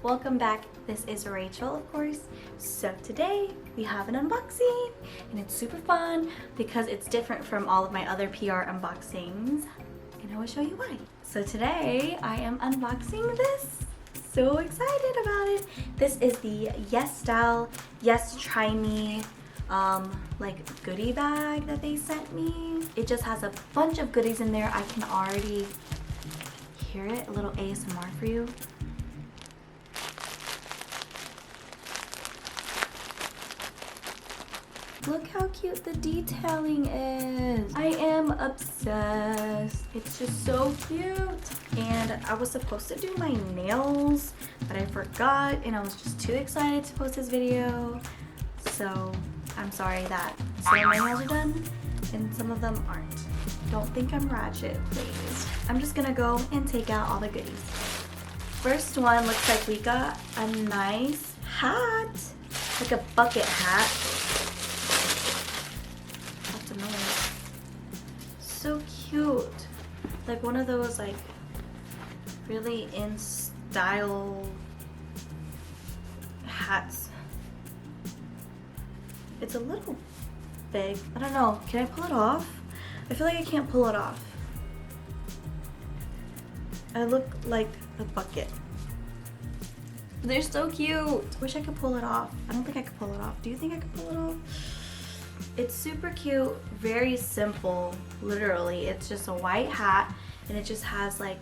welcome back. This is Rachel, of course. So today we have an unboxing and it's super fun because it's different from all of my other PR unboxings, and I will show you why. So today I am unboxing this. So excited about it. This is the YesStyle Yes Try Me like goodie bag that they sent me. It just has a bunch of goodies in there. I can already hear it. A little ASMR for you. Look how cute the detailing is. I am obsessed. It's just so cute. And I was supposed to do my nails, but I forgot and I was just too excited to post this video. So I'm sorry that some of my nails are done and some of them aren't. Don't think I'm ratchet, please. I'm just gonna go and take out all the goodies. First one looks like we got a nice hat, like a bucket hat. That's annoying. So cute. Like one of those like really in style hats. It's a little big. I don't know. Can I pull it off? I feel like I can't pull it off. I look like a bucket. They're so cute. Wish I could pull it off. I don't think I could pull it off. Do you think I could pull it off? It's super cute, very simple, literally. It's just a white hat and it just has like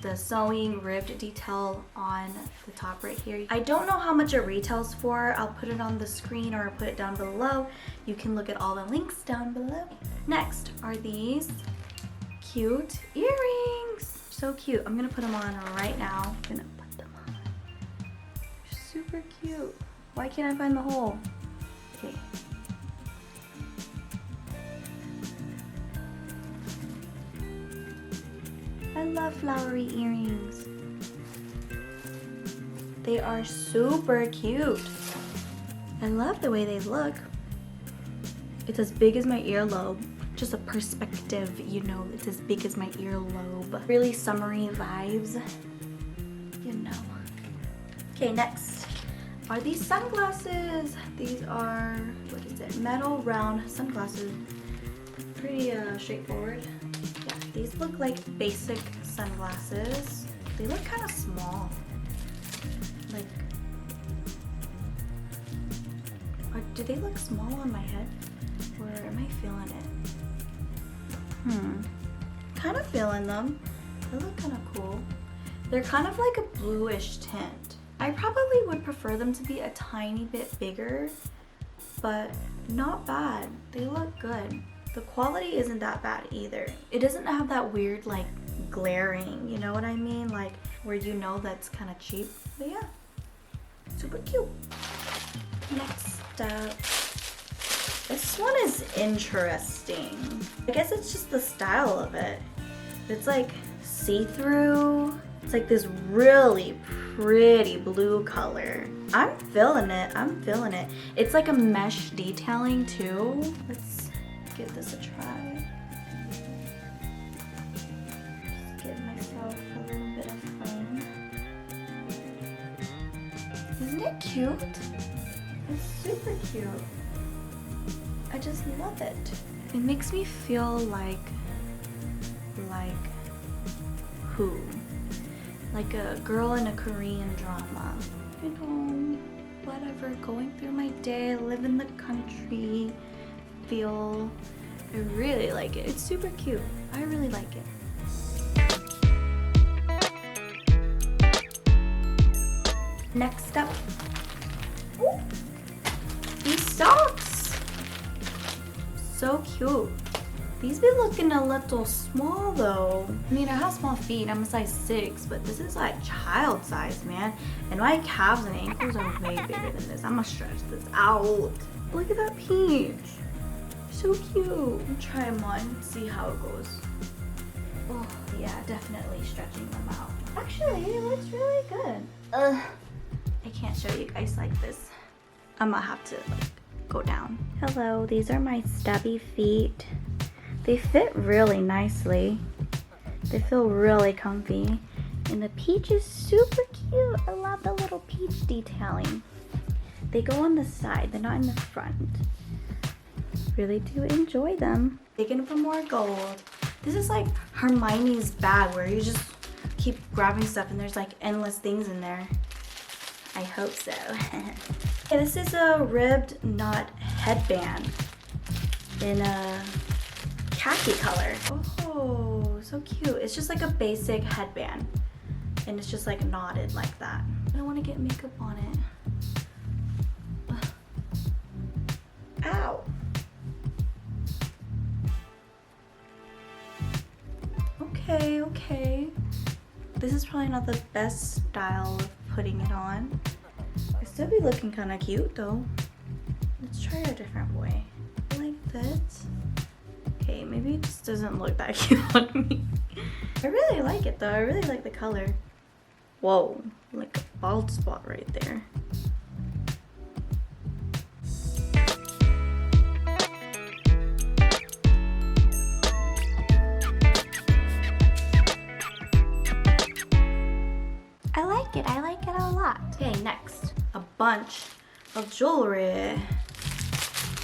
the sewing ribbed detail on the top right here. I don't know how much it retails for. I'll put it on the screen or put it down below. You can look at all the links down below. Next are these cute earrings. So cute. I'm gonna put them on right now. I'm gonna put them on. They're super cute. Why can't I find the hole? Okay. I love flowery earrings. They are super cute. I love the way they look. It's as big as my earlobe. Just a perspective, you know, it's as big as my earlobe. Really summery vibes, you know. Okay, next are these sunglasses. These are, what is it, metal round sunglasses. Pretty straightforward. Yeah, these look like basic sunglasses. They look kind of small. Like, do they look small on my head? Or am I feeling it? Kind of feeling them. They look kind of cool. They're kind of like a bluish tint. I probably would prefer them to be a tiny bit bigger, but not bad. They look good. The quality isn't that bad either. It doesn't have that weird like glaring, you know what I mean? Like where you know that's kind of cheap. But yeah, super cute. Next up, this one is interesting. I guess it's just the style of it. It's like see-through. It's like this really pretty blue color. I'm feeling it. I'm feeling it. It's like a mesh detailing too. Let's give this a try. Just give myself a little bit of fun. Isn't it cute? It's super cute. I just love it. It makes me feel like who? Like a girl in a Korean drama. You know, whatever, going through my day, live in the country, feel. I really like it. It's super cute. I really like it. Next up, ooh, these socks. So cute. These be looking a little small though. I mean, I have small feet. I'm a size 6, but this is like child size, man. And my calves and ankles are way bigger than this. I'm gonna stretch this out. Look at that peach. So cute. Let me try them on, see how it goes. Oh yeah, definitely stretching them out. Actually, it looks really good. I can't show you guys like this. I'm gonna have to like go down. Hello, these are my stubby feet. They fit really nicely. They feel really comfy. And the peach is super cute. I love the little peach detailing. They go on the side, they're not in the front. Really do enjoy them. Digging for more gold. This is like Hermione's bag where you just keep grabbing stuff and there's like endless things in there. I hope so. Okay, this is a ribbed knot headband in a khaki color. Oh, so cute. It's just like a basic headband and it's just like knotted like that. I don't want to get makeup on it. Ow. Okay. This is probably not the best style of putting it on. It still be looking kind of cute though. Let's try a different way. Like this. Okay, maybe it just doesn't look that cute on me. I really like it though. I really like the color. Whoa, like a bald spot right there. I like it a lot. Okay, next, a bunch of jewelry.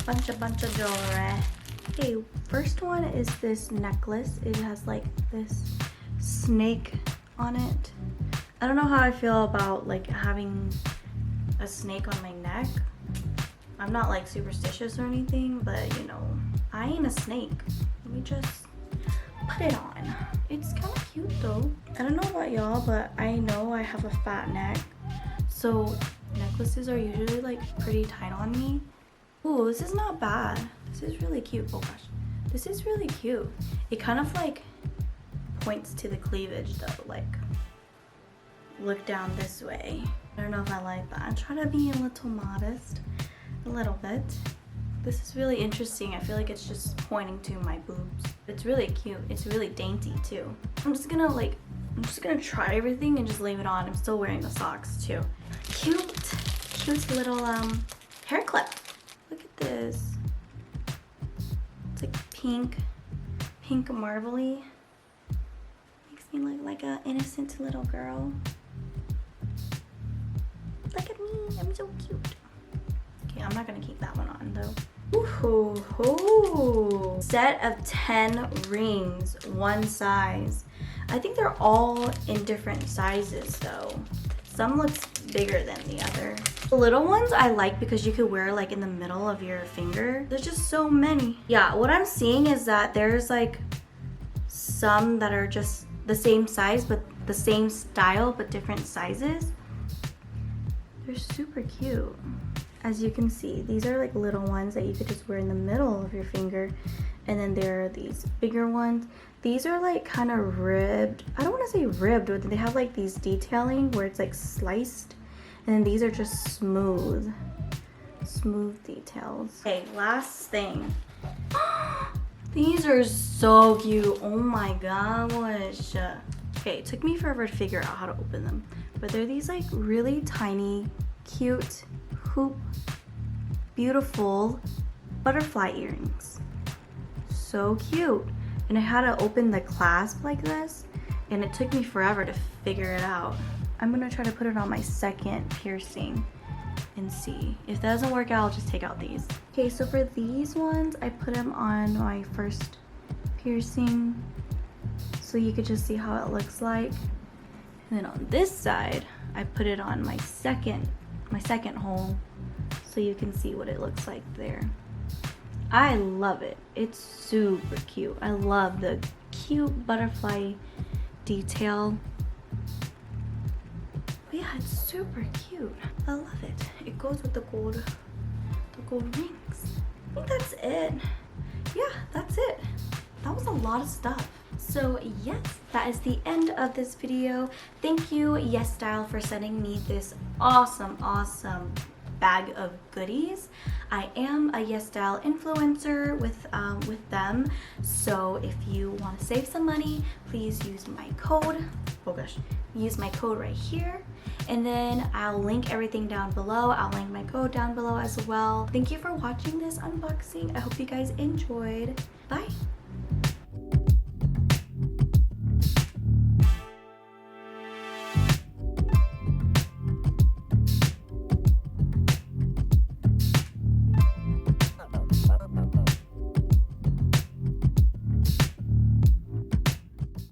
Bunch of jewelry. Okay, first one is this necklace. It has like this snake on it. I don't know how I feel about like having a snake on my neck. I'm not like superstitious or anything, but you know, I ain't a snake. Let me just put it on. It's kind of cute though. I don't know about y'all, but I know I have a fat neck, so necklaces are usually like pretty tight on me. Ooh, this is not bad. This is really cute. Oh gosh, this is really cute. It kind of like points to the cleavage though, like look down this way. I don't know if I like that. I try to be a little modest, a little bit. This is really interesting. I feel like it's just pointing to my boobs. It's really cute. It's really dainty too. I'm just gonna try everything and just leave it on. I'm still wearing the socks too. Cute little hair clip. Look at this. It's like pink marbly. Makes me look like an innocent little girl. Look at me, I'm so cute. Okay, I'm not gonna keep that one on though. Ooh, set of 10 rings, one size. I think they're all in different sizes though. Some looks bigger than the other. The little ones I like because you could wear like in the middle of your finger. There's just so many. Yeah, what I'm seeing is that there's like some that are just the same size but the same style but different sizes. They're super cute. As you can see, these are like little ones that you could just wear in the middle of your finger. And then there are these bigger ones. These are like kind of ribbed. I don't want to say ribbed, but they have like these detailing where it's like sliced. And then these are just smooth details. Okay, last thing. These are so cute. Oh my gosh. Okay, it took me forever to figure out how to open them. But they're these like really tiny, cute, hoop, beautiful butterfly earrings. So cute. And I had to open the clasp like this and it took me forever to figure it out. I'm gonna try to put it on my second piercing and see. If that doesn't work out, I'll just take out these. Okay, so for these ones, I put them on my first piercing so you could just see how it looks like. And then on this side, I put it on my second hole so you can see what it looks like there. I love it. It's super cute. I love the cute butterfly detail. But yeah, it's super cute. I love it. It goes with the gold rings. I think that's it. Yeah, that's it. That was a lot of stuff. So yes, that is the end of this video. Thank you, YesStyle, for sending me this awesome bag of goodies. I am a YesStyle influencer with them. So if you want to save some money, please use my code. Oh gosh, use my code right here. And then I'll link everything down below. I'll link my code down below as well. Thank you for watching this unboxing. I hope you guys enjoyed. Bye.